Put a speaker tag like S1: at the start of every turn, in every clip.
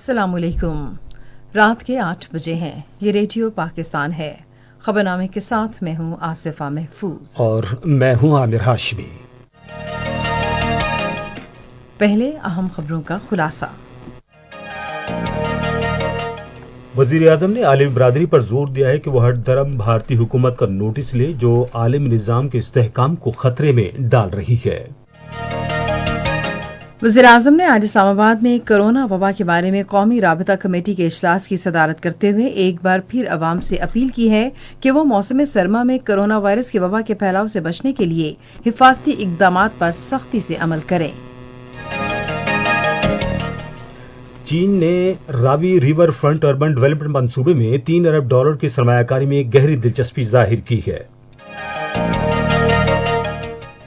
S1: अस्सलाम वालेकुम। रात के 8 बजे हैं। ये रेडियो पाकिस्तान है। खबरनामे के साथ मैं हूँ आसिफा महफूज
S2: और मैं हूँ आमिर हाशमी।
S1: पहले अहम खबरों का खुलासा।
S2: वज़ीर आज़म ने आलमी बरादरी पर जोर दिया है कि वो हर धर्म भारतीय हुकूमत का नोटिस ले जो आलमी निज़ाम के इस्तेहकाम को खतरे में डाल रही है।
S1: वज़ीर आज़म ने आज इस्लामाबाद में कोरोना वबा के बारे में कौमी राबता कमेटी के इजलास की सदारत करते हुए एक बार फिर अवाम से अपील की है कि वो मौसम सरमा में कोरोना वायरस के वबा के फैलाव से बचने के लिए हिफाजती इक़दामात पर सख्ती से अमल करें।
S2: चीन ने Ravi river front urban development मंसूबे में $3 अरब की सरमायाकारी में गहरी दिलचस्पी जाहिर की है।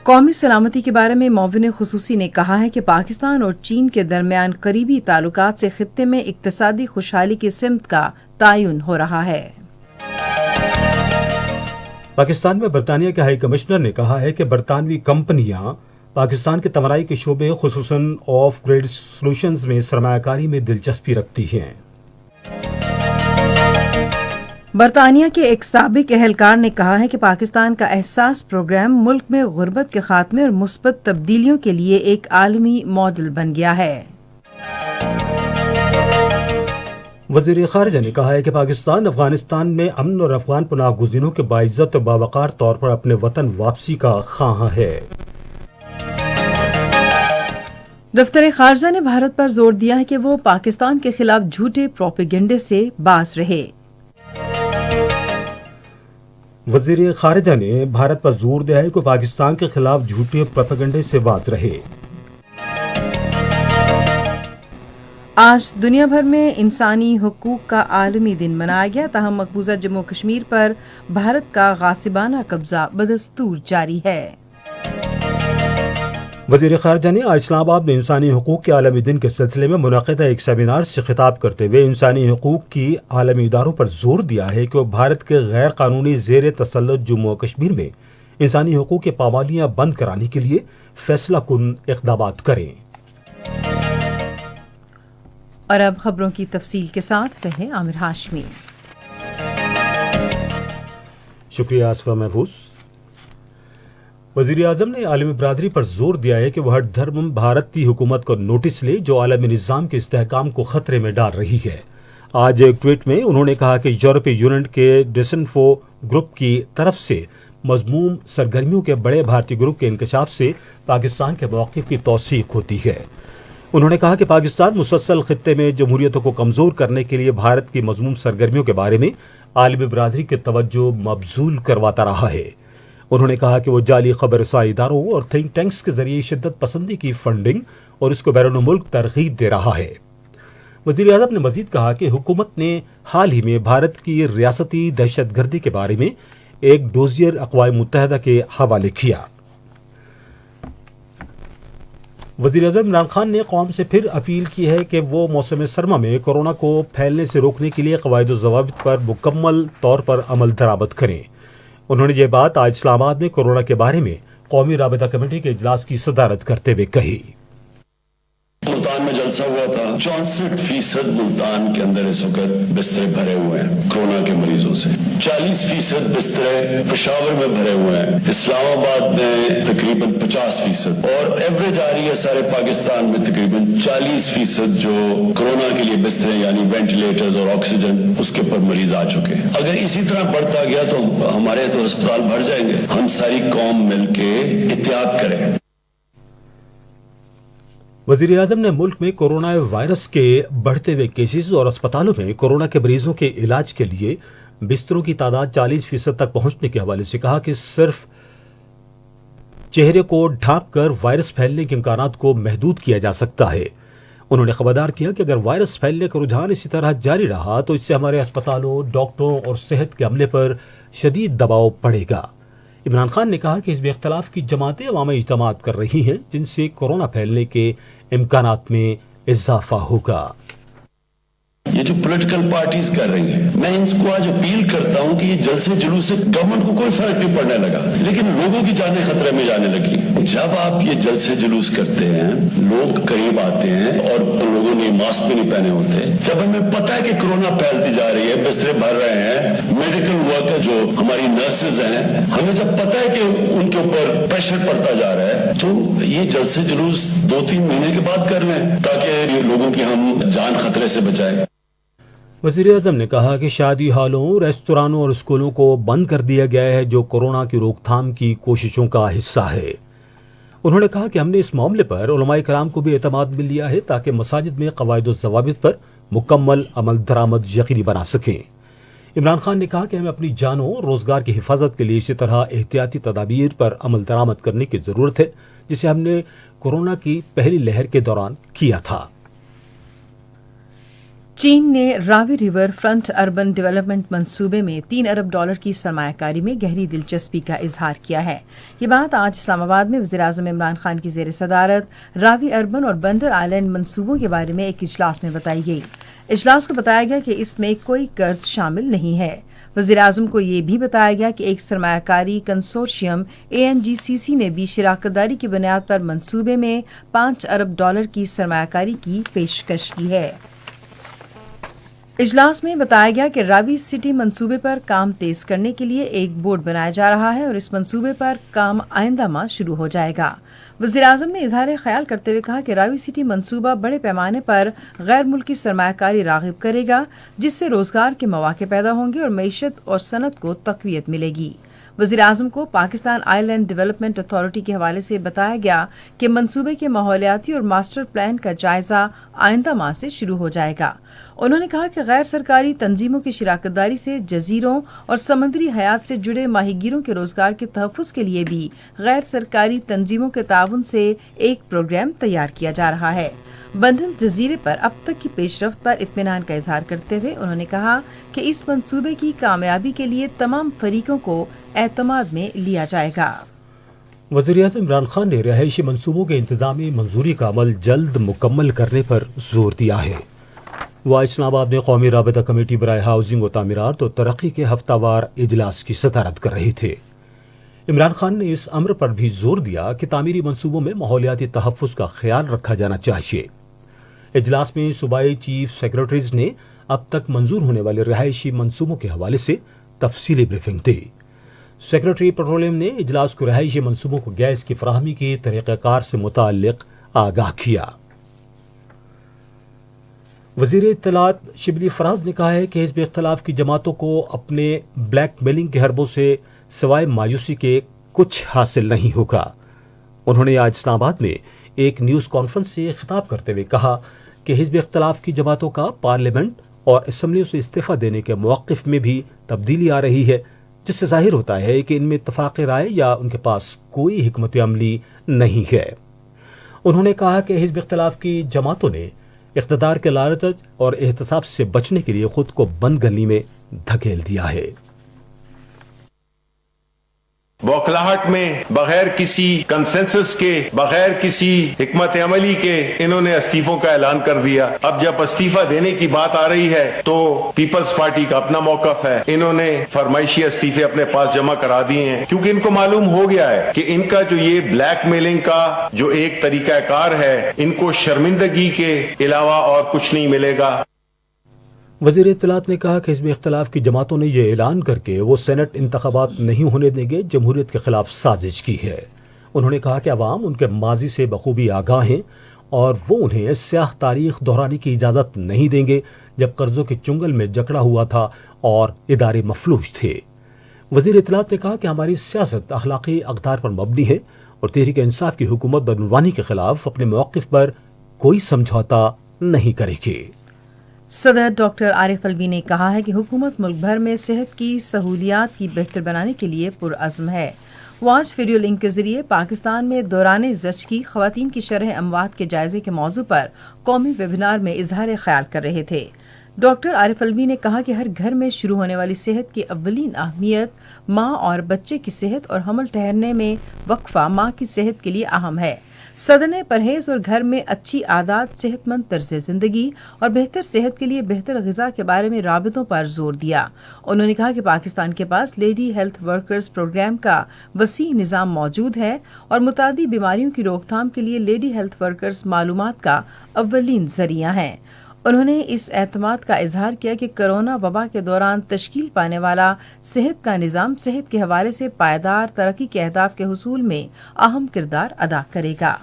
S1: कौमी सलामती के बारे में मोविन खुसूसी ने कहा है कि पाकिस्तान और चीन के दरमियान करीबी ताल्लुकात से खित्ते में इक्तिसादी खुशहाली की सिमत का तायुन हो रहा है।
S2: पाकिस्तान में बरतानिया के हाई कमिश्नर ने कहा है कि बरतानवी कंपनियां पाकिस्तान के तमराई के शोबे खुसूसन ऑफ ग्रिड सॉल्यूशंस में सरमायाकारी में दिलचस्पी रखती हैं।
S1: बरतानिया के एक साबिक एहलकार ने कहा है कि पाकिस्तान का एहसास प्रोग्राम मुल्क में गुर्बत के खात्मे और मुस्बत तब्दीलियों के लिए एक आलमी मॉडल बन गया है।
S2: वज़ीर ख़ारिजा ने कहा है कि पाकिस्तान अफगानिस्तान में अमन और अफगान पनाह गुज़ीरों के बाइज्जत और बावकार तौर पर अपने वतन वापसी का ख़्वाह है।
S1: दफ्तर ख़ारिजा ने भारत पर जोर दिया है कि वो पाकिस्तान के खिलाफ झूठे प्रोपेगेंडे से बाज रहे।
S2: वज़ीर ख़ारिजा ने भारत पर जोर दिया है कि पाकिस्तान के खिलाफ झूठे प्रोपेगेंडे से बाज रहे।
S1: आज दुनिया भर में इंसानी हुकूक का आलमी दिन मनाया गया, ताहम मकबूजा जम्मू कश्मीर पर भारत का गासिबाना कब्जा बदस्तूर जारी है।
S2: वज़ीर ख़ारिजा ने आज इस्लामाबाद में इंसानी हुकूक के आलमी दिन के सिलसिले में मुनक़िदा एक सेमिनार से खिताब करते हुए इंसानी हुकूक की आलमी इदारों पर जोर दिया है कि वो भारत के गैर कानूनी ज़ेर तसल्लुत जम्मू और कश्मीर में इंसानी हुकूक की पाबंदियाँ बंद कराने के लिए फैसला कुन इक़दामात करें।
S1: और अब खबरों की तफसील के साथ पहले आमिर हाशमी।
S2: शुक्रिया आसफा महफूज। वज़ीर आज़म ने आलमी बरादरी पर जोर दिया है कि वह हर धर्म भारतीय हुकूमत को नोटिस ले जो आलमी निज़ाम के इस्तेहकाम को खतरे में डाल रही है। आज एक ट्वीट में उन्होंने कहा कि यूरोपीय यूनियन के डिसनफो ग्रुप की तरफ से मज़मूम सरगर्मियों के बड़े भारतीय ग्रुप के इंकशाफ से पाकिस्तान के मौक़िफ़ की तौसीक़ होती है। उन्होंने कहा कि पाकिस्तान मुसलसल खित्ते में जमहूरियतों को कमज़ोर करने के लिए भारत की मज़मूम सरगर्मियों के बारे में आलमी बरादरी की तवज्जो मबजूल करवाता रहा है। उन्होंने कहा कि वो जाली खबर रसाई इदारों और थिंक टैंक्स के जरिए शिद्दत पसंदी की फंडिंग और इसको बैरून मुल्क तरगीब दे रहा है। वज़ीर आज़म ने मजीद कहा कि हुकूमत ने हाल ही में भारत की रियासती दहशतगर्दी के बारे में एक डोजियर अक़वाम मुत्तहिदा के हवाले किया। वज़ीर आज़म इमरान खान ने कौम से फिर अपील की है कि वो मौसम सरमा में कोरोना को फैलने से रोकने के लिए क़वाइद व ज़वाबित पर मुकम्मल तौर पर अमल दरामद करें। उन्होंने ये बात आज इस्लामाबाद में कोरोना के बारे में कौमी राबता कमेटी के इजलास की सदारत करते हुए कही।
S3: मुल्तान में जलसा हुआ था, 64% मुल्तान के अंदर इस वक्त बिस्तरे भरे हुए हैं कोरोना के मरीजों से। 40% बिस्तरे पेशावर में भरे हुए हैं, इस्लामाबाद में तकरीबन 50% और एवरेज आ रही है सारे पाकिस्तान में तकरीबन 40% जो कोरोना के लिए बिस्तरे यानी वेंटिलेटर्स और ऑक्सीजन उसके ऊपर मरीज आ चुके हैं। अगर इसी तरह बढ़ता गया तो हमारे तो अस्पताल भर जाएंगे। हम सारी कौम मिलके एहतियात करें।
S2: वज़ीर आज़म ने मुल्क में कोरोना वायरस के बढ़ते हुए केसेस और अस्पतालों में कोरोना के मरीजों के इलाज के लिए बिस्तरों की तादाद 40% तक पहुंचने के हवाले से कहा कि सिर्फ चेहरे को ढांप कर वायरस फैलने के इम्कानात को महदूद किया जा सकता है। उन्होंने खबरदार किया कि अगर वायरस फैलने का रुझान इसी तरह जारी रहा तो इससे हमारे अस्पतालों, डॉक्टरों और सेहत के अमले पर शदीद दबाव पड़ेगा। इमरान खान ने कहा कि इस इख्तलाफ की जमातें अवामी इज्तिमात कर रही हैं जिनसे कोरोना फैलने के इम्कानात में इजाफा होगा।
S3: ये जो पॉलिटिकल पार्टीज कर रही हैं, मैं इनको आज अपील करता हूं कि ये जलसे जुलूस से गवर्नमेंट को कोई फर्क नहीं पड़ने लगा, लेकिन लोगों की जानें खतरे में जाने लगी। जब आप ये जलसे जुलूस करते हैं, लोग करीब आते हैं और लोगों ने मास्क भी नहीं पहने होते, जब हमें पता है कि कोरोना फैलती जा रही है, बिस्तरे भर रहे हैं, मेडिकल वर्कर्स जो हमारी नर्सेज हैं, हमें जब पता है कि उनके ऊपर प्रेशर पड़ता जा रहा है, तो ये जलसे जुलूस 2-3 महीने के बाद कर लें ताकि लोगों की हम जान खतरे से बचाएं।
S2: वज़ीर-ए-आज़म ने कहा कि शादी हालों, रेस्तोरानों और स्कूलों को बंद कर दिया गया है, जो कोरोना की रोकथाम की कोशिशों का हिस्सा है। उन्होंने कहा कि हमने इस मामले पर उलमाए कराम को भी एतमाद में लिया है ताकि मसाजिद में क़वाइद व ज़वाबित पर मुकम्मल अमल दरामद यकीनी बना सकें। इमरान खान ने कहा कि हमें अपनी जानों और रोज़गार की हिफाजत के लिए इसी तरह एहतियाती तदाबीर पर अमल दरामद करने की ज़रूरत है, जिसे हमने कोरोना की पहली लहर के दौरान किया था।
S1: चीन ने Ravi river front urban development मंसूबे में $3 अरब की सरमायाकारी में गहरी दिलचस्पी का इजहार किया है। ये बात आज इस्लामाबाद में वज़ीर-ए-आज़म इमरान खान की ज़ेर सदारत रावी अर्बन और बंदर आइलैंड मंसूबों के बारे में एक इजलास में बताई गई। इजलास को बताया गया कि इसमें कोई कर्ज शामिल नहीं है। वज़ीर-ए-आज़म को ये भी बताया गया कि एक सरमायाकारी कंसोर्शियम ANGCC ने भी शिराकतदारी की बुनियाद पर मंसूबे में $5 अरब की सरमायाकारी की पेशकश की है। इजलास में बताया गया कि रावी सिटी मंसूबे पर काम तेज करने के लिए एक बोर्ड बनाया जा रहा है और इस मंसूबे पर काम आइंदा माह शुरू हो जाएगा। वज़ीर-ए-आज़म ने इजहार ख्याल करते हुए कहा कि रावी सिटी मंसूबा बड़े पैमाने पर गैर मुल्की सरमायाकारी राग़िब करेगा, जिससे रोजगार के मौके पैदा होंगे और मईशत और सनत को तक़वियत मिलेगी। वज़ीर-ए-आज़म को पाकिस्तान आइलैंड डेवलपमेंट अथॉरिटी के हवाले से बताया गया कि मंसूबे के माहौलियाती और मास्टर प्लान का जायजा आइंदा माह से शुरू हो जाएगा। उन्होंने कहा कि गैर सरकारी तंजीमों की शिराकतदारी से जजीरों और समुद्री हयात से जुड़े माहीगीरों के रोजगार के तहफ़्फ़ुज़ के लिए भी गैर सरकारी तंजीमों के ताउन से एक प्रोग्राम तैयार किया जा रहा है। बंदल जजीरे पर अब तक की पेशरफ्त पर इत्मीनान का इजहार करते हुए उन्होंने कहा कि इस मंसूबे की कामयाबी के लिए तमाम फरीकों को एतमाद में लिया जाएगा।
S2: वज़ीर-ए-आज़म इमरान खान ने रहायशी मंसूबों के इंतज़ामी मंजूरी का अमल जल्द मुकम्मल करने पर जोर दिया है। वह इस्लामाबाद में कौमी राबता कमेटी बराए हाउसिंग व तामीरात और तरक्की के हफ्तावार इजलास की सदारत कर रहे थे। इमरान खान ने इस अम्र पर भी जोर दिया कि तामीरी मंसूबों में माहौलियाती तहफ़्फ़ुज़ का ख्याल रखा जाना चाहिए। इजलास में सूबाई चीफ सेक्रेटरीज ने अब तक मंजूर होने वाले रहायशी मंसूबों के हवाले से तफसीली ब्रीफिंग दी। सेक्रेटरी पेट्रोलियम ने इजलास को रहायशी मंसूबों को गैस की फराहमी के तरीक़ाकार से मुताल्लिक़ आगाह किया। वज़ीर इत्तलात शिबली फराज ने कहा है कि हिज़्ब इख्तिलाफ की जमातों को अपने ब्लैक मेलिंग के हरबों से सिवाय मायूसी के कुछ हासिल नहीं होगा। उन्होंने आज इस्लामाबाद में एक न्यूज़ कॉन्फ्रेंस से खिताब करते हुए कहा कि हिज़्ब इख्तिलाफ की जमातों का पार्लियामेंट और असम्बलियों से इस्तीफ़ा देने के मौक़िफ़ में भी तब्दीली आ रही है, जिससे ज़ाहिर होता है कि इनमें इत्तफ़ाक़ राय या उनके पास कोई हिकमत अमली नहीं है। उन्होंने कहा कि हिज़्ब इख्तिलाफ की जमातों ने इक़्तिदार के लालच और एहतसाब से बचने के लिए खुद को बंद गली में धकेल दिया है।
S4: बौखलाहट में बगैर किसी कंसेंसस के, बगैर किसी हिकमत अमली के इन्होंने इस्तीफों का ऐलान कर दिया। अब जब इस्तीफा देने की बात आ रही है तो पीपल्स पार्टी का अपना मौकफ है। इन्होंने फरमाइशी इस्तीफे अपने पास जमा करा दिए हैं क्योंकि इनको मालूम हो गया है कि इनका जो ये ब्लैकमेलिंग का जो एक तरीकाकार है, इनको शर्मिंदगी के अलावा और कुछ नहीं मिलेगा।
S2: वज़ीर इत्तलात ने कहा कि हिज़्ब इख्तिलाफ की जमातों ने यह ऐलान करके वो सेनेट इंतखाबात नहीं होने देंगे जमहूरियत के खिलाफ साजिश की है। उन्होंने कहा कि अवाम उनके माजी से बखूबी आगाह हैं और वो उन्हें स्याह तारीख दोहराने की इजाज़त नहीं देंगे जब कर्ज़ों के चुंगल में जकड़ा हुआ था और इदारे मफलूज थे। वज़ीर इत्तलात ने कहा कि हमारी सियासत अखलाकी अक़दार पर मबनी है और तहरीक इंसाफ की हुकूमत बदनवानी के खिलाफ अपने मौक़िफ़ पर कोई समझौता नहीं करेगी।
S1: सदर डॉक्टर आरिफ अलवी ने कहा है कि हुकूमत मुल्क भर में सेहत की सहूलियात की बेहतर बनाने के लिए पुरअज़्म है। वो आज वीडियो लिंक के जरिए पाकिस्तान में दौरान ज़च्की ख़वातीन की शरह अमवात के जायजे के मौजू पर कौमी वेबिनार में इजहार ख्याल कर रहे थे। डॉक्टर आरिफ अलवी ने कहा कि हर घर में शुरू होने वाली सेहत की अव्वलीन अहमियत माँ और बच्चे की सेहत और हमल ठहरने में वक्फा माँ की सेहत के लिए अहम है। सदर ने परहेज और घर में अच्छी आदत, सेहतमंद तर्ज जिंदगी और बेहतर सेहत के लिए बेहतर ग़िज़ा के बारे में राबितों पर जोर दिया। उन्होंने कहा कि पाकिस्तान के पास लेडी हेल्थ वर्कर्स प्रोग्राम का वसी निज़ाम मौजूद है और मुतादी बीमारियों की रोकथाम के लिए लेडी हेल्थ वर्कर्स मालूमात का अव्वलीन जरिया हैं। उन्होंने इस एतमाद का इजहार किया कि कोरोना वबा के दौरान तश्कील पाने वाला सेहत का निज़ाम सेहत के हवाले से पायदार तरक्की के अहदाफ के हुसूल में अहम किरदार अदा करेगा।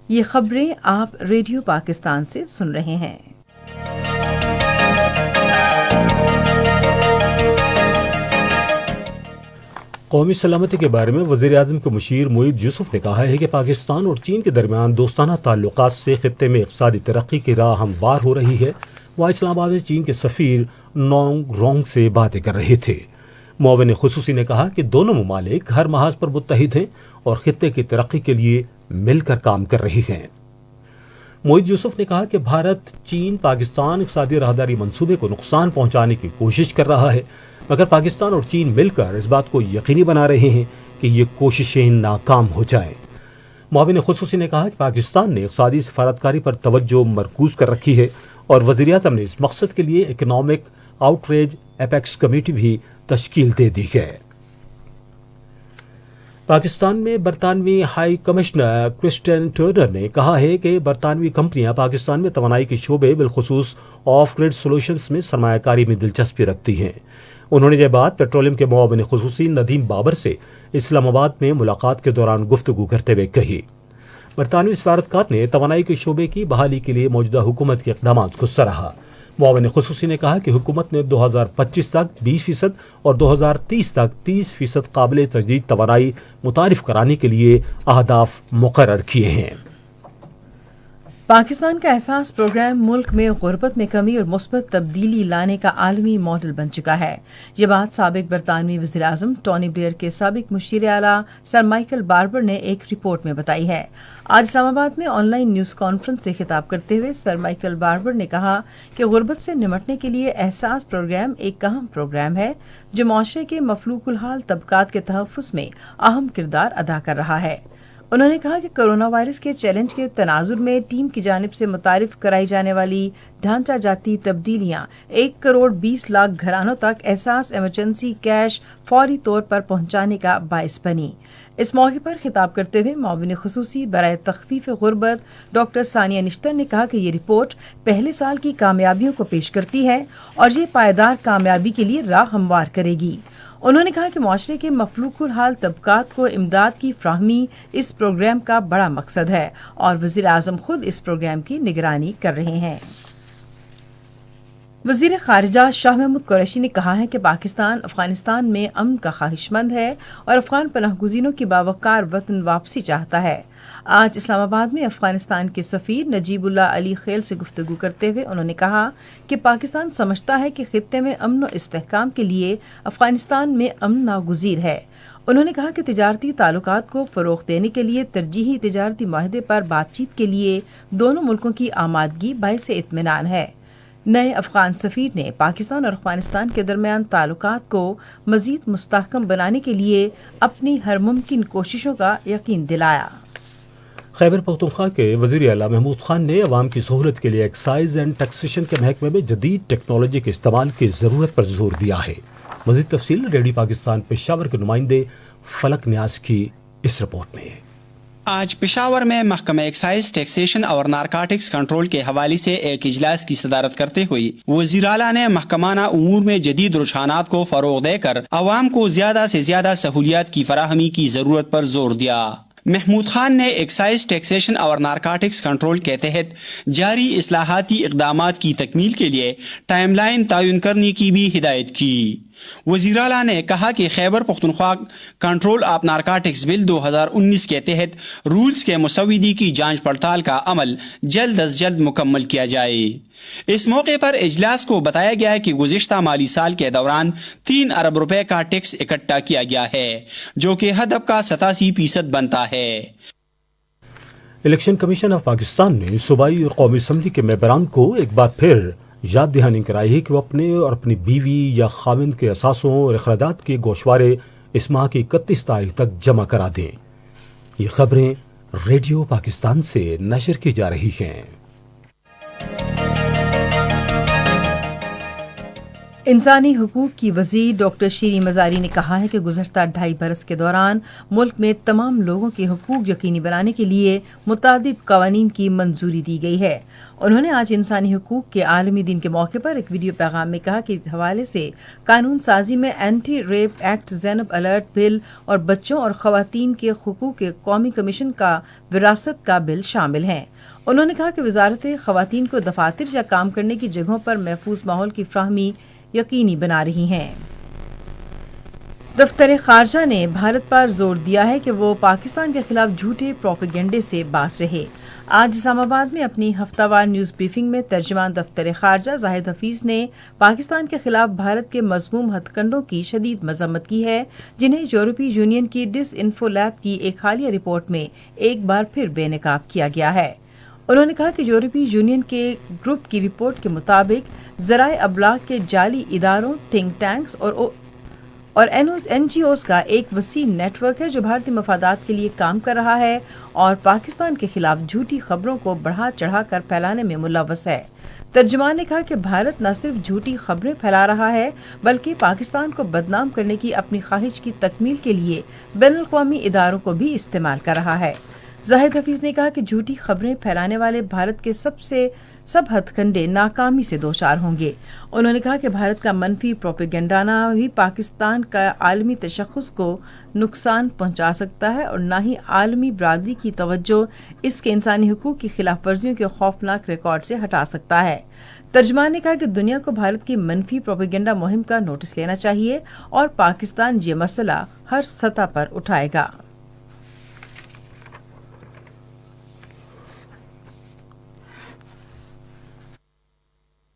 S1: ये खबरें आप रेडियो पाकिस्तान से सुन रहे हैं।
S2: कौमी सलामती के बारे में वज़ीर आज़म के मुशीर मोईद यूसुफ ने कहा है कि पाकिस्तान और चीन के दरमियान दोस्ताना ताल्लुकात से खित्ते में इक़्तिसादी तरक्की की राह हमवार हो रही है। वह इस्लामाबाद में चीन के सफ़ीर नोंग रोंग से बातें कर रहे थे। मुआविन ख़ुसूसी ने कहा कि दोनों ममालिक हर महाज पर मुत्तहिद हैं और खित्ते की तरक्की के लिए मिलकर काम कर रही हैं। मोईद यूसुफ ने कहा कि भारत चीन पाकिस्तान इक़्तिसादी राहदारी मंसूबे को नुकसान पहुँचाने की कोशिश कर रहा है, मगर पाकिस्तान और चीन मिलकर इस बात को यकीनी बना रहे हैं कि ये कोशिशें नाकाम हो जाएं। मुआविन ख़ुसूसी ने कहा कि पाकिस्तान ने इक़्तिसादी सफारतकारी पर तवज्जो मरकूज़ कर रखी है और वज़ीर आज़म ने इस मकसद के लिए इकनॉमिक आउटरीच एपेक्स कमेटी भी तश्कील दे दी है। पाकिस्तान में बरतानवी हाई कमिश्नर क्रिस्टियन टर्नर ने कहा है कि बरतानवी कंपनियां पाकिस्तान में तवानाई के शोबे बिलखुसूस ऑफ ग्रिड सोल्यूशंस में सरमायाकारी में दिलचस्पी रखती हैं। उन्होंने ये बात पेट्रोलियम के मुआविन ख़ुसूसी नदीम बाबर से इस्लामाबाद में मुलाकात के दौरान गुफ्तगू करते हुए कही। बरतानवी सफारतकार ने तवानाई के शोबे की बहाली के लिए मौजूदा हुकूमत के इक़दामात को सराहा। मुआविन ख़ुसूसी ने कहा कि हुकूमत ने 2025 तक 20% और 2030 तक 30% काबिल तजदीद तवानाई मुतारिफ कराने के लिए अहदाफ मुकर्रर किए हैं।
S1: पाकिस्तान का एहसास प्रोग्राम मुल्क में गुर्बत में कमी और मुस्बत तब्दीली लाने का आलमी मॉडल बन चुका है। ये बात साबिक बरतानवी वज़ीर आज़म टोनी ब्लेयर के साबिक मुशीर आला सर माइकल बार्बर ने एक रिपोर्ट में बताई है। आज इस्लामाबाद में ऑनलाइन न्यूज़ कॉन्फ्रेंस से खिताब करते हुए सर माइकल बार्बर ने कहा कि गुर्बत से निमटने के लिए एहसास प्रोग्राम एक अहम प्रोग्राम है जो मुआशरे के मफलूकुल हाल तबकात के तहफ़्फ़ुज़ में अहम किरदार अदा कर रहा है। उन्होंने कहा कि कोरोना वायरस के चैलेंज के तनाजुर में टीम की जानिब से मुतारिफ कराई जाने वाली ढांचा जाती तब्दीलियां 1 करोड़ 20 लाख घरानों तक एहसास इमरजेंसी कैश फौरी तौर पर पहुंचाने का बाइस बनी। इस मौके पर खिताब करते हुए मुआविन ख़ुसूसी बराए तख़फ़ीफ़ गुर्बत डॉक्टर सानिया निश्तर ने कहा कि ये रिपोर्ट पहले साल की कामयाबियों को पेश करती है और ये पायदार कामयाबी के लिए राह हमवार करेगी। उन्होंने कहा कि मुआशरे के मफलूकुल हाल तबकात को इमदाद की फ्राहमी इस प्रोग्राम का बड़ा मकसद है और वज़ीर आज़म खुद इस प्रोग्राम की निगरानी कर रहे हैं। वज़ीर ख़ारिजा शाह महमूद कुरैशी ने कहा है कि पाकिस्तान अफ़गानिस्तान में अमन का ख्वाहिशमंद है और अफ़गान पनाहगुज़ीनों की बावकार वतन वापसी चाहता है। आज इस्लामाबाद में अफ़गानिस्तान के सफ़ीर नजीबुल्लाह अली खेल से गुफ्तगू करते हुए उन्होंने कहा कि पाकिस्तान समझता है कि खित्ते में अमन और इस्तेहकाम के लिए अफ़गानिस्तान में अमन नागुज़ीर है। उन्होंने कहा कि तिजारती ताल्लुकात को फ़रोग़ देने के लिए तरजीही तिजारती माहदे पर बातचीत के लिए दोनों मुल्कों की आमादगी बाइस इत्मीनान है। नए अफ़गान सफ़ीर ने पाकिस्तान और अफ़गानिस्तान के दरमियान ताल्लुकात को मज़ीद मुस्तहकम बनाने के लिए अपनी हर मुमकिन कोशिशों का यकीन दिलाया।
S2: खैबर पख्तूनख्वा के वज़ीर आला महमूद खान ने अवाम की सहूलत के लिए एक्साइज एंड टैक्सेशन के महकमे में जदीद टेक्नोलॉजी के इस्तेमाल की ज़रूरत पर जोर दिया है। मज़ीद तफसील रेडियो पाकिस्तान पेशावर के नुमाइंदे फलक न्याज की इस रिपोर्ट में।
S5: आज पेशावर में महकमा एक्साइज टैक्सेशन और नारकोटिक्स कंट्रोल के हवाले से एक इजलास की सदारत करते हुए वज़ीर आला ने महकमाना उमूर में जदीद रुझानात को फरोग देकर अवाम को ज्यादा से ज्यादा सहूलियात की फराहमी की जरूरत पर जोर दिया। महमूद खान ने एक्साइज टैक्सेशन और नारकोटिक्स कंट्रोल के तहत जारी इस्लाहाती इक़दामात की तकमील के लिए टाइमलाइन तयन करने की भी हिदायत की। वज़ीर आला ने कहा कि Khyber Pakhtunkhwa control of narcotics bill 2019 के तहत रूल्स के मुसव्विदी की जांच पड़ताल का अमल जल्द अज जल्द मुकम्मल किया जाए। इस मौके पर इजलास को बताया गया है कि गुज़िश्ता माली साल के दौरान 3 अरब रुपए का टैक्स इकट्ठा किया गया है, जो कि हदफ का 87% बनता है।
S2: इलेक्शन कमीशन ऑफ पाकिस्तान ने सूबाई और कौमी असम्बली के मेंबरान को एक बार फिर याद दहानी कराई है कि वो अपने और अपनी बीवी या खाविंद के असासों और अखराजात के गोशवारे इस माह की 31 तारीख तक जमा करा दें। ये खबरें रेडियो पाकिस्तान से नशर की जा रही हैं।
S1: इंसानी हकूक की वज़ीर डॉक्टर शीरी मज़ारी ने कहा है कि गुज़श्ता 2.5 बरस के दौरान मुल्क में तमाम लोगों के हकूक यकीनी बनाने के लिए मुतादिद क़वानीन की मंजूरी दी गई है। उन्होंने आज इंसानी हकूक के आलमी दिन के मौके पर एक वीडियो पैगाम में कहा कि इस हवाले से कानून साजी में anti rape act, Zainab alert bill और बच्चों और ख़वातीन के हकूक के कौमी कमीशन का विरासत का बिल शामिल हैं। उन्होंने कहा कि वजारत ख़वातीन को दफातर या काम करने की जगहों पर महफूज माहौल की फ्राहमी यकीनी बना रही हैं। दफ्तर खारजा ने भारत पर जोर दिया है कि वो पाकिस्तान के खिलाफ झूठे प्रोपेगेंडे से बाज रहे। आज इस्लामाबाद में अपनी हफ्तावार न्यूज़ ब्रीफिंग में तर्जुमान दफ्तर खारजा जाहिद हफीज ने पाकिस्तान के खिलाफ भारत के मज़मूम हथकंडों की शदीद मजम्मत की है, जिन्हें यूरोपीय यूनियन की डिसइंफो लैब की एक हालिया रिपोर्ट में एक बार फिर बेनकाब किया गया है। उन्होंने कहा कि यूरोपीय यूनियन के ग्रुप की रिपोर्ट के मुताबिक ज़राए अबलाग के जाली इदारों, थिंक टैंक्स और NGOs का एक वसी नेटवर्क है जो भारतीय मफादात के लिए काम कर रहा है और पाकिस्तान के खिलाफ झूठी खबरों को बढ़ा चढ़ा कर फैलाने में मुलव्वस है। तर्जुमान ने कहा कि भारत न सिर्फ झूठी खबरें फैला रहा है बल्कि पाकिस्तान को बदनाम करने की अपनी ख्वाहिश की तकमील के लिए बैनुल अक़वामी इदारों को भी इस्तेमाल कर रहा है। जाहिद हफीज ने कहा कि झूठी खबरें फैलाने वाले भारत के सब हथकंडे नाकामी से दोचार होंगे। उन्होंने कहा कि भारत का मनफी प्रोपेगेंडाना भी पाकिस्तान का आलमी तशख़्ख़ुस को नुकसान पहुंचा सकता है और न ही आलमी बरादरी की तवज्जो इसके इंसानी हुकूक की खिलाफ वर्जियों के खौफनाक रिकॉर्ड से हटा सकता है। तर्जुमान ने कहा कि दुनिया को भारत की मनफी प्रोपेगेंडा मुहिम का नोटिस लेना चाहिए और पाकिस्तान ये मसला हर सतह पर उठाएगा।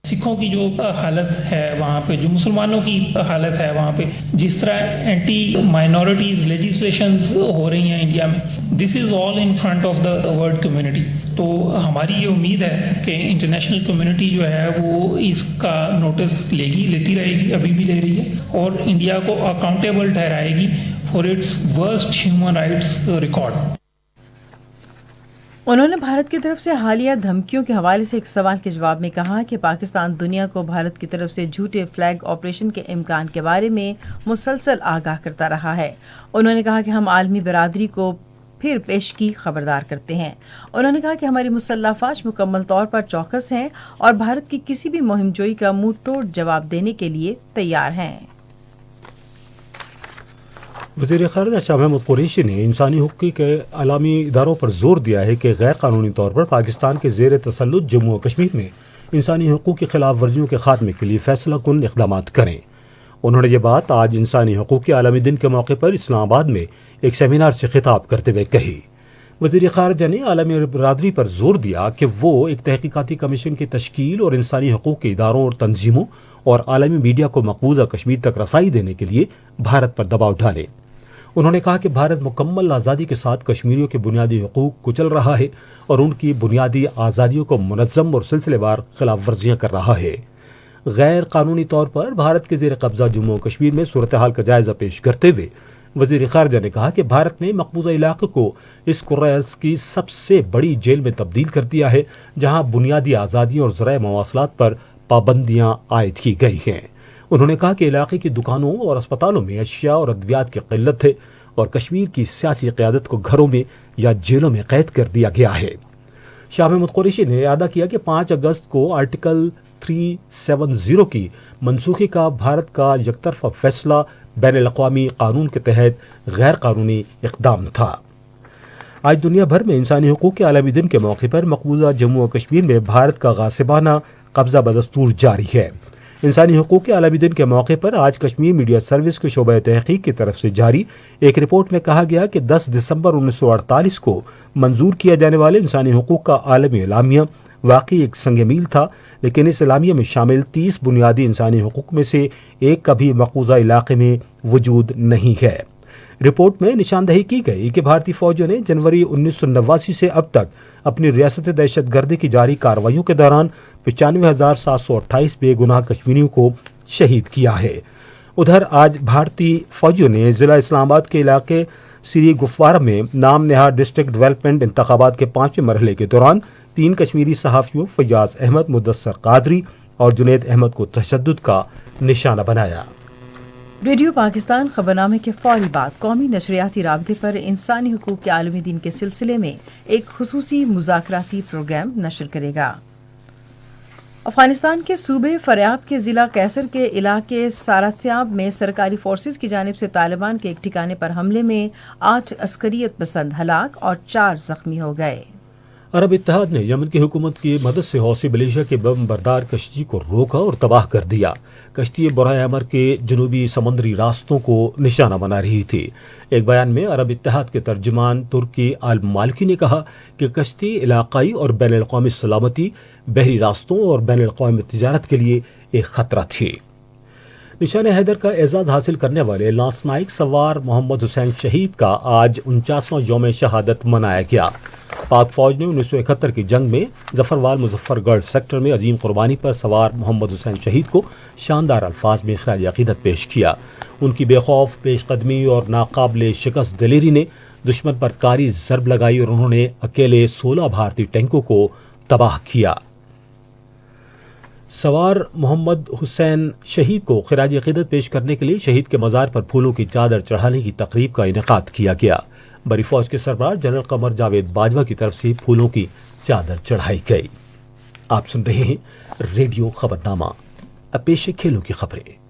S6: सिखों की जो हालत है वहाँ पे, जो मुसलमानों की हालत है वहाँ पे, जिस तरह एंटी माइनॉरिटीज लेजिस्लेशंस हो रही हैं इंडिया में, this is all in front of the world community. तो हमारी ये उम्मीद है कि इंटरनेशनल कम्युनिटी जो है वो इसका नोटिस लेती रहेगी, अभी भी ले रही है, और इंडिया को अकाउंटेबल ठहराएगी for its worst human rights record.
S1: उन्होंने भारत की तरफ से हालिया धमकियों के हवाले से एक सवाल के जवाब में कहा कि पाकिस्तान दुनिया को भारत की तरफ से झूठे फ्लैग ऑपरेशन के इम्कान के बारे में मुसलसल आगाह करता रहा है। उन्होंने कहा कि हम आलमी बरादरी को फिर पेशगी खबरदार करते हैं। उन्होंने कहा कि हमारी मुसल्लह फ़ौज मुकम्मल तौर पर चौकस हैं और भारत की किसी भी मुहिम जोई का मुंह तोड़ जवाब देने के लिए तैयार हैं।
S2: वज़ीर ख़ारिजा शाह महमूद कुरैशी ने इंसानी हुकूक़ के आलमी इदारों पर जोर दिया है कि गैर कानूनी तौर पर पाकिस्तान के ज़ेर तसल्लुत जम्मू और कश्मीर में इंसानी हुकूक़ की खिलाफ वर्जियों के खात्मे के लिए फैसला कुन इक़दाम करें। उन्होंने ये बात आज इंसानी हुकूक़ के आलमी दिन के मौके पर इस्लामाबाद में एक सेमिनार से खिताब करते हुए कही। वज़ीर ख़ारिजा ने आलमी बरादरी पर जोर दिया कि वो एक तहक़ीक़ाती कमीशन की तश्कील और इंसानी हुकूक़ के इदारों और तंजीमों और आलमी मीडिया को मकबूजा कश्मीर तक रसाई देने के लिए भारत पर दबाव डाले। उन्होंने कहा कि भारत मुकम्मल आज़ादी के साथ कश्मीरियों के बुनियादी हुकूक कुचल रहा है और उनकी बुनियादी आज़ादियों को मुनज़्ज़म और सिलसिलेवार खिलाफ वर्जियाँ कर रहा है। गैर कानूनी तौर पर भारत के ज़ेर कब्ज़ा जम्मू और कश्मीर में सूरत हाल का जायज़ा पेश करते हुए वज़ीर ख़ारिजा ने कहा कि भारत ने मकबूजा इलाक़े को इस कुर्रास की सबसे बड़ी जेल में तब्दील कर दिया है, जहाँ बुनियादी आज़ादियों और ज़राए मवासलात पर पाबंदियाँ आयद की गई हैं। उन्होंने कहा कि इलाके की दुकानों और अस्पतालों में अशिया और अद्वियात की किल्लत है और कश्मीर की सियासी क़यादत को घरों में या जेलों में कैद कर दिया गया है। शाह महमूद कुरैशी ने अदा किया कि 5 अगस्त को आर्टिकल 370 की मनसूखी का भारत का यकतरफा फैसला बैनुल अक़वामी कानून के तहत गैर कानूनी इक़दाम था। आज दुनिया भर में इंसानी हुकूक़ के आलमी दिन के मौके पर मकबूजा जम्मू और कश्मीर में भारत का गासिबाना कब्ज़ा बदस्तूर जारी है। इंसानी हुकूक़ के आलमी दिन के मौके पर आज कश्मीर मीडिया सर्विस के शोबा तहक़ीक़ की तरफ से जारी एक रिपोर्ट में कहा गया कि 10 दिसंबर 1948 को मंजूर किया जाने वाले इंसानी हुकूक़ का आलमी एलामिया वाकई एक संग मील था, लेकिन इस एलामिया में शामिल 30 बुनियादी इंसानी हुकूक़ में से एक का भी मकबूजा इलाक़े में वजूद नहीं है। रिपोर्ट में निशानदही की गई कि भारतीय फ़ौजों ने जनवरी 1989 से अब तक अपनी रियासत दहशत गर्दी की जारी कार्रवाइयों के दौरान 95,728 बेगुनाह कश्मीरियों को शहीद किया है। उधर आज भारतीय फ़ौजियों ने ज़िला इस्लामाबाद के इलाके سری گفوارہ میں نام نہاد ڈسٹرکٹ ڈیولپمنٹ انتخابات کے 5ویں مرحلے کے دوران 3 کشمیری صحافیوں فیاض احمد، مدثر قادری اور جنید احمد کو تشدد کا نشانہ بنایا۔
S1: ریڈیو پاکستان خبرنامے کے فوری بعد قومی نشریاتی رابطے پر انسانی حقوق کے عالمی دن کے سلسلے میں ایک خصوصی مذاکراتی پروگرام نشر کرے گا۔ افغانستان کے صوبے فریاب کے ضلع کیسر کے علاقے ساراسیاب میں سرکاری فورسز کی جانب سے طالبان کے ایک ٹھکانے پر حملے میں 8 عسکریت پسند ہلاک اور 4 زخمی ہو گئے۔
S2: عرب اتحاد نے یمن کی حکومت کی مدد سے حوثی ملیشیا کی بم بردار کشتی کو روکا اور تباہ کر دیا۔ کشتی برائے امر کے جنوبی سمندری راستوں کو نشانہ بنا رہی تھی۔ ایک بیان میں عرب اتحاد کے ترجمان ترکی آل مالکی نے کہا کہ کشتی علاقائی اور بین الاقوامی سلامتی، بحری راستوں اور بین الاقوامی تجارت کے لیے ایک خطرہ تھی۔ نشان حیدر کا اعزاز حاصل کرنے والے لانس نائک سوار محمد حسین شہید کا آج 49واں یوم شہادت منایا گیا۔ پاک فوج نے 1971 کی جنگ میں ظفروال مظفر گڑھ سیکٹر میں عظیم قربانی پر سوار محمد حسین شہید کو شاندار الفاظ میں خراج عقیدت پیش کیا۔ ان کی بے خوف پیش قدمی اور ناقابل شکست دلیری نے دشمن پر کاری ضرب لگائی اور انہوں نے اکیلے 16 بھارتی ٹینکوں کو تباہ کیا۔ سوار محمد حسین شہید کو خراج عقیدت پیش کرنے کے لیے شہید کے مزار پر پھولوں کی چادر چڑھانے کی تقریب کا انعقاد کیا گیا۔ بری فوج کے سربراہ جنرل قمر جاوید باجوہ کی طرف سے پھولوں کی چادر چڑھائی گئی۔ آپ سن رہے ہیں ریڈیو خبرنامہ۔ اب پیش ہے کھیلوں کی خبریں۔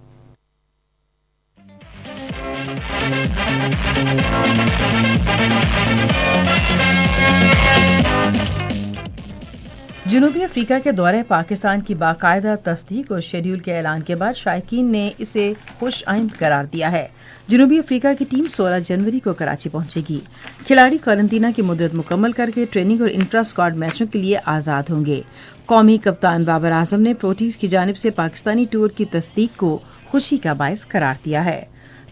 S1: جنوبی افریقہ کے دورہ پاکستان کی باقاعدہ تصدیق اور شیڈول کے اعلان کے بعد شائقین نے اسے خوش آئند قرار دیا ہے۔ جنوبی افریقہ کی ٹیم 16 جنوری کو کراچی پہنچے گی۔ کھلاڑی قرنطینہ کی مدت مکمل کر کے ٹریننگ اور انٹرا اسکواڈ میچوں کے لیے آزاد ہوں گے۔ قومی کپتان بابر اعظم نے پروٹیز کی جانب سے پاکستانی ٹور کی تصدیق کو خوشی کا باعث قرار دیا ہے۔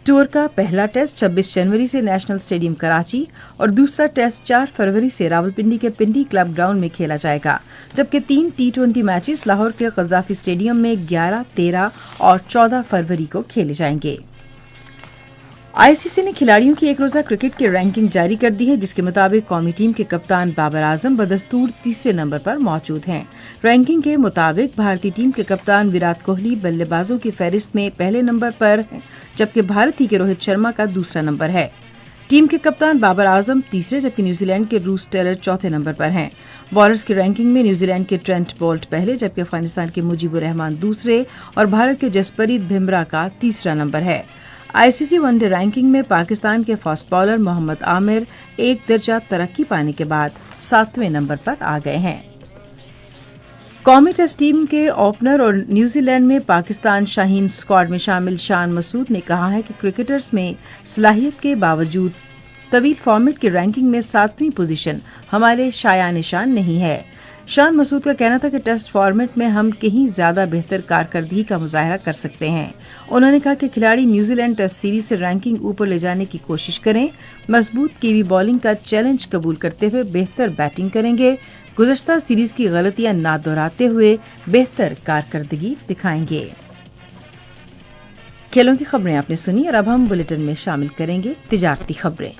S1: ٹور کا پہلا ٹیسٹ 26 جنوری سے نیشنل اسٹیڈیم کراچی اور دوسرا ٹیسٹ 4 فروری سے راولپنڈی کے پنڈی کلب گراؤنڈ میں کھیلا جائے گا، جبکہ 3 T20 میچز لاہور کے قذافی اسٹیڈیم میں 11، 13 اور 14 فروری کو کھیلے جائیں گے۔ ICC نے کھلاڑیوں کی ایک روزہ کرکٹ کی رینکنگ جاری کر دی ہے، جس کے مطابق قومی ٹیم کے کپتان بابر اعظم بدستور تیسرے نمبر پر موجود ہیں۔ رینکنگ کے مطابق بھارتی ٹیم کے کپتان وراٹ کوہلی بلے بازوں کی فہرست میں پہلے نمبر پر ہیں، جبکہ بھارت ہی کے روہت شرما کا دوسرا نمبر ہے۔ ٹیم کے کپتان بابر اعظم تیسرے، جبکہ نیوزی لینڈ کے روس ٹیلر چوتھے نمبر پر ہیں۔ بالرز کی رینکنگ میں نیوزی لینڈ کے ٹرینٹ بولٹ پہلے، جبکہ افغانستان کے مجیب الرحمان دوسرے اور بھارت کے جسپریت بھمرا کا تیسرا نمبر ہے۔ ICC ون ڈے رینکنگ میں پاکستان کے فاسٹ بالر محمد عامر 1 درجہ ترقی پانے کے بعد 7ویں نمبر پر آ گئے ہیں۔ قومی ٹیسٹ ٹیم کے اوپنر اور نیوزی لینڈ میں پاکستان شاہین اسکواڈ میں شامل شان مسعود نے کہا ہے کہ کرکٹرز میں صلاحیت کے باوجود طویل فارمیٹ کی رینکنگ میں 7ویں پوزیشن ہمارے شایان نشان نہیں ہے۔ شان مسعود کا کہنا تھا کہ ٹیسٹ فارمیٹ میں ہم کہیں زیادہ بہتر کارکردگی کا مظاہرہ کر سکتے ہیں۔ انہوں نے کہا کہ کھلاڑی نیوزی لینڈ ٹیسٹ سیریز سے رینکنگ اوپر لے جانے کی کوشش کریں، مضبوط کیوی بالنگ کا چیلنج قبول کرتے ہوئے بہتر بیٹنگ کریں گے، گزشتہ سیریز کی غلطیاں نہ دہراتے ہوئے بہتر کارکردگی دکھائیں گے۔ کھیلوں کی خبریں آپ نے سنی اور اب ہم بلیٹن میں شامل کریں گے تجارتی خبریں۔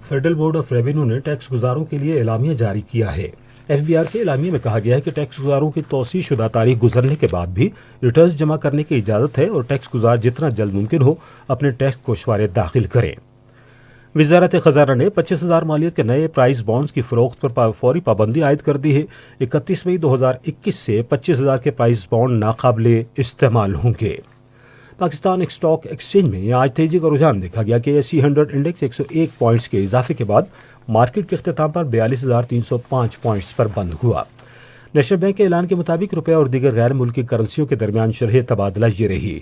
S2: فیڈرل بورڈ آف ریونیو نے ٹیکس گزاروں کے لیے اعلامیہ جاری کیا ہے۔ FBR کے اعلامیے میں کہا گیا ہے کہ ٹیکس گزاروں کی توسیع شدہ تاریخ گزرنے کے بعد بھی ریٹرنز جمع کرنے کی اجازت ہے اور ٹیکس گزار جتنا جلد ممکن ہو اپنے ٹیکس گوشوارے داخل کریں۔ وزارت خزانہ نے 25,000 مالیت کے نئے پرائز بانڈز کی فروخت پر فوری پابندی عائد کر دی ہے۔ 31 مئی 2021 سے 25,000 کے پرائز بانڈ ناقابل استعمال ہوں گے۔ پاکستان اسٹاک ایکسچینج میں آج تیزی کا رجحان دیکھا گیا کہ SC 100 انڈیکس 101 پوائنٹس کے اضافے کے بعد مارکیٹ کے اختتام پر 42,305 پوائنٹس پر بند ہوا۔ نیشنل بینک کے اعلان کے مطابق روپے اور دیگر غیر ملکی کرنسیوں کے درمیان شرح تبادلہ یہ رہی۔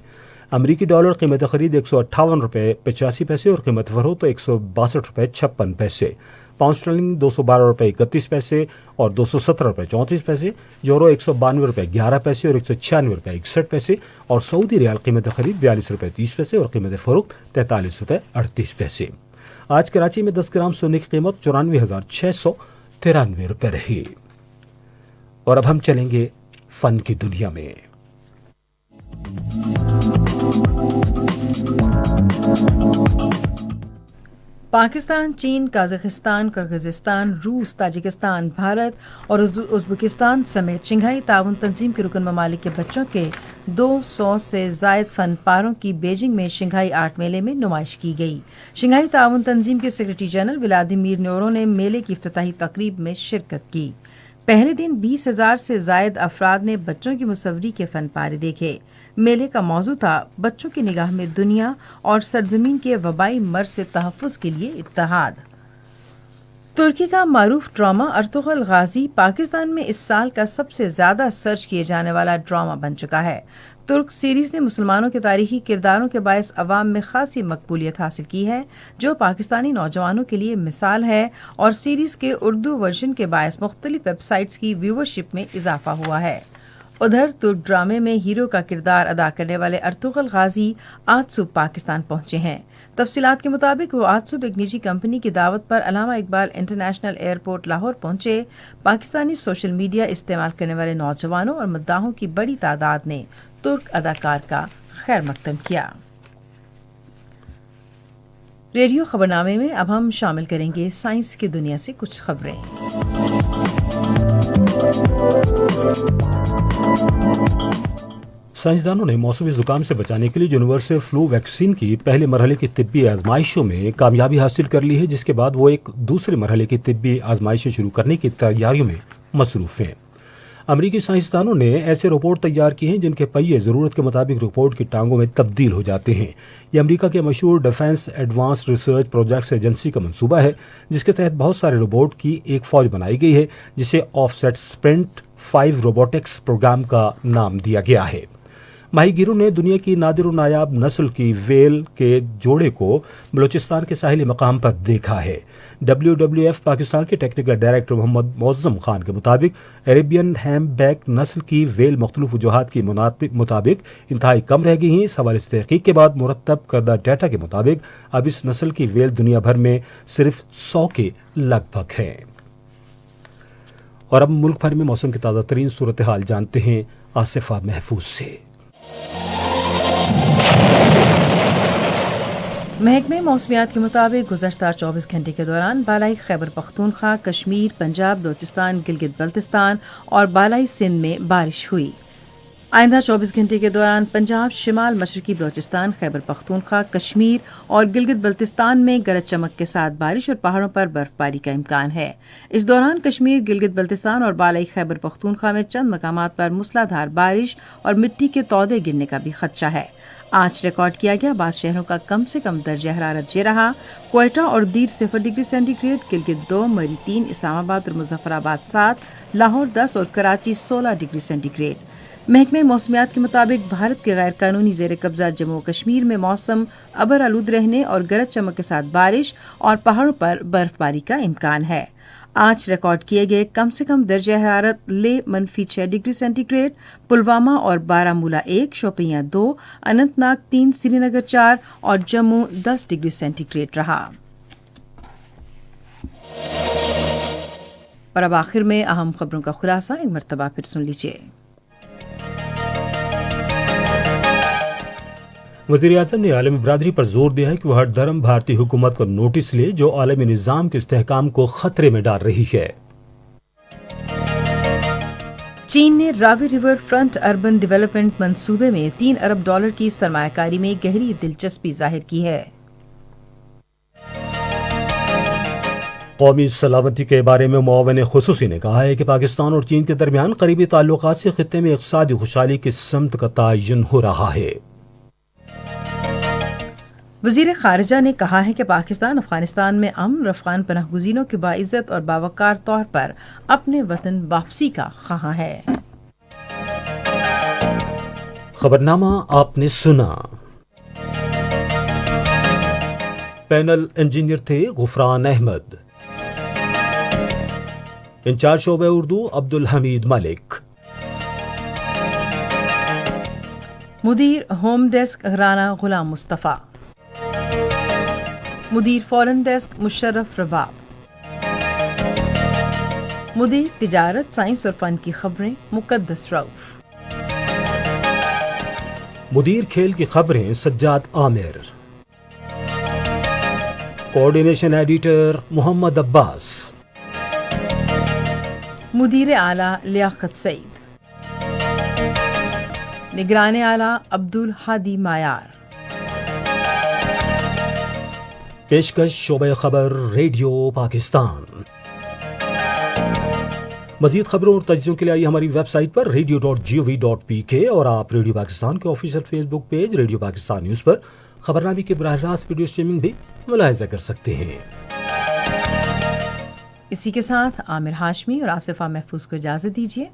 S2: امریکی ڈالر قیمت خرید 158 روپے 85 پیسے اور قیمت فروخت 162 روپے 56 پیسے، پاؤنڈ اسٹرلنگ 212 روپے 31 پیسے اور 217 روپے 34 پیسے، یورو 192 روپے 11 پیسے اور 196 روپے 61 پیسے اور سعودی ریال قیمت خرید 42 روپے 30 پیسے اور قیمت فروخت 43 روپے 38 پیسے۔ آج کراچی میں 10 گرام سونے کی قیمت 94,693 روپے رہی۔ اور اب ہم چلیں گے فن کی دنیا میں۔
S1: पाकिस्तान, चीन, काजाकिस्तान, किर्गिज़स्तान, रूस, ताजिकिस्तान, भारत और उज़्बेकिस्तान समेत शंघाई ताउन तंजीम के रुकन ममालिक के बच्चों के 200 से ज़ायद फनपारों की बीजिंग में शंघाई आर्ट मेले में नुमाइश की गई। शंघाई ताउन तंजीम के सेक्रेटरी जनरल व्लादिमीर न्योरो ने मेले की इफ्तिताही तकरीब में शिरकत की। पहले दिन 20,000 से ज़ायद अफराद ने बच्चों की मुसव्वरी के फन पारे देखे। मेले का मौजू था बच्चों की निगाह में दुनिया और सरजमीन के वबाई मर्ज से तहफ़्फ़ुज़ के लिए इत्तेहाद। तुर्की का मारूफ ड्रामा अर्तुगरुल गाजी पाकिस्तान में इस साल का सबसे ज़्यादा सर्च किए जाने वाला ड्रामा बन चुका है। तुर्क सीरीज़ ने मुसलमानों के तारीखी किरदारों के बायस अवाम में खासी मकबूलियत हासिल की है, जो पाकिस्तानी नौजवानों के लिए मिसाल है, और सीरीज़ के उर्दू वर्जन के बायस मुख्तलिफ वेबसाइट्स की व्यूवरशिप में इजाफा हुआ है। उधर तुर्क ड्रामे में हीरो का किरदार अदा करने वाले अर्तुगरुल गाजी आज सुबह पाकिस्तान पहुंचे हैं। तफसीलात के मुताबिक वो आज सुबह एक निजी कंपनी की दावत पर अल्लामा इकबाल इंटरनेशनल एयरपोर्ट लाहौर पहुंचे। पाकिस्तानी सोशल मीडिया इस्तेमाल करने वाले नौजवानों और मुद्दाहों की बड़ी तादाद ने तुर्क अदाकार का खैर मकदम किया। रेडियो खबरनामे में अब हम शामिल करेंगे साइंस की दुनिया से कुछ खबरें।
S2: साइंसदानों ने मौसमी जुकाम से बचाने के लिए यूनिवर्सल फ्लू वैक्सीन की पहले मरहले की तिब्बी आजमाइशों में कामयाबी हासिल कर ली है, जिसके बाद वो एक दूसरे मरहले की तिब्बी आजमाइशें शुरू करने की तैयारियों में मसरूफ हैं। अमरीकी साइंसदानों ने ऐसे रोबोट तैयार किए हैं जिनके पहिए ज़रूरत के मुताबिक रोबोट की टांगों में तब्दील हो जाते हैं। ये अमेरिका के मशहूर defence advance research projects agency का मंसूबा है, जिसके तहत बहुत सारे रोबोट की एक फौज बनाई गई है, जिसे ऑफसेट स्प्रिंट 5 रोबोटिक्स प्रोग्राम का नाम दिया गया है। माहीगीरों ने दुनिया की नादिर और नायाब नस्ल की वेल के जोड़े को बलूचिस्तान के साहिली मकाम पर देखा है। WWF पाकिस्तान के टेक्निकल डायरेक्टर मोहम्मद मौज़म खान के मुताबिक अरेबियन हैमबैक नस्ल की वेल मुख्तलिफ वजूहात के मुताबिक इंतहाई कम रह गई हैं। इस हवाले से तहकीक के बाद मुरतब करदा डाटा के मुताबिक अब इस नस्ल की वेल दुनिया भर में सिर्फ 100 के लगभग है। और अब मुल्क भर में मौसम की ताज़ा तरीन सूरत हाल जानते हैं आसिफा महफूज से।
S1: महकमे मौसमियात के मुताबिक गुज़श्ता 24 घंटे के दौरान बालाई खैबर पख्तूनख्वा, कश्मीर, पंजाब, बलूचिस्तान, गिलगित बल्तिस्तान और बालाई सिंध में बारिश हुई। आइंदा 24 घंटे के दौरान पंजाब, शिमाल मशरकी बलूचिस्तान, खैबर पख्तूनख्वा, कश्मीर और गिलगित बल्तिस्तान में गरज चमक के साथ बारिश और पहाड़ों पर बर्फबारी का इम्कान है। इस दौरान कश्मीर, गिलगित बल्तिस्तान और बालाई खैबर पख्तूनख्वा में चंद मकामात पर मूसलाधार बारिश और मिट्टी के तौदे गिरने का भी खदशा है। आज रिकॉर्ड किया गया 22 शहरों का कम से कम दर्जा हरारत ये रहा: क्वेटा और दीर 0 डिग्री सेंटीग्रेड, गिलगित 2, मरी 3, इस्लामाबाद और मुजफ्फराबाद 7, लाहौर 10 और कराची 16 डिग्री सेंटीग्रेड। महकमे मौसमियात के मुताबिक भारत के गैर कानूनी जेर कब्जा जम्मू कश्मीर में मौसम अबर आलूद रहने और गरज चमक के साथ बारिश और पहाड़ों पर बर्फबारी का इम्कान है। आज रिकॉर्ड किए गए कम से कम दर्जा हरारत ले -6 डिग्री सेंटीग्रेड, पुलवामा और बारामूला 1, शोपियां 2, अनंतनाग 3, श्रीनगर 4 और जम्मू 10 डिग्री सेंटीग्रेड रहा। और अब आखिर में अहम खबरों का खुलासा एक मरतबा फिर सुन लीजिए।
S2: वज़ीर-ए-आज़म ने आलमी बरादरी पर जोर दिया है कि वह हर धर्म भारतीय हुकूमत को नोटिस ले जो आलमी निज़ाम के इस्तेहकाम को खतरे में डाल रही है।
S1: चीन ने Ravi river front urban development मंसूबे में $3 अरब की सरमायाकारी में गहरी दिलचस्पी जाहिर की है।
S2: कौमी सलामती के बारे में मुआविन खुसूसी ने कहा है कि पाकिस्तान और चीन के दरमियान करीबी ताल्लुकात से खित्ते में इक़्तिसादी खुशहाली की समत का तयन हो रहा है।
S1: वज़ीर ख़ारिजा ने कहा है कि पाकिस्तान अफगानिस्तान में अमन अफ़गान पनाहगुज़ीनों की बाइज़्ज़त और बावक़ार तौर पर अपने वतन वापसी का ख़्वाह है।
S2: खबरनामा आपने सुना। पैनल इंजीनियर थे गुफरान अहमद, इंचार्ज शोबे उर्दू अब्दुल हमीद मलिक,
S1: मुदीर होम डेस्क राना गुलाम मुस्तफ़ा, मुदीर फॉरेन डेस्क मुशर्रफ रबाब, मुदीर तिजारत साइंस और फन की खबरें मुकद्दस रऊफ,
S2: مدیر کھیل کی خبریں سجاد عامر، کوارڈینیشن ایڈیٹر محمد عباس،
S1: مدیر اعلیٰ لیاقت سعید، نگران اعلیٰ عبدالحادی مایار،
S2: پیشکش شعبہ خبر ریڈیو پاکستان۔ مزید خبروں اور تجزیوں کے لیے آئیے ہماری ویب سائٹ پر radio.gov.pk اور آپ ریڈیو پاکستان کے آفیشیل فیس بک پیج ریڈیو پاکستان نیوز پر خبرنامے کے براہ راست ویڈیو اسٹریمنگ بھی ملاحظہ کر سکتے ہیں۔
S1: اسی کے ساتھ عامر ہاشمی اور آصفہ محفوظ کو اجازت دیجیے۔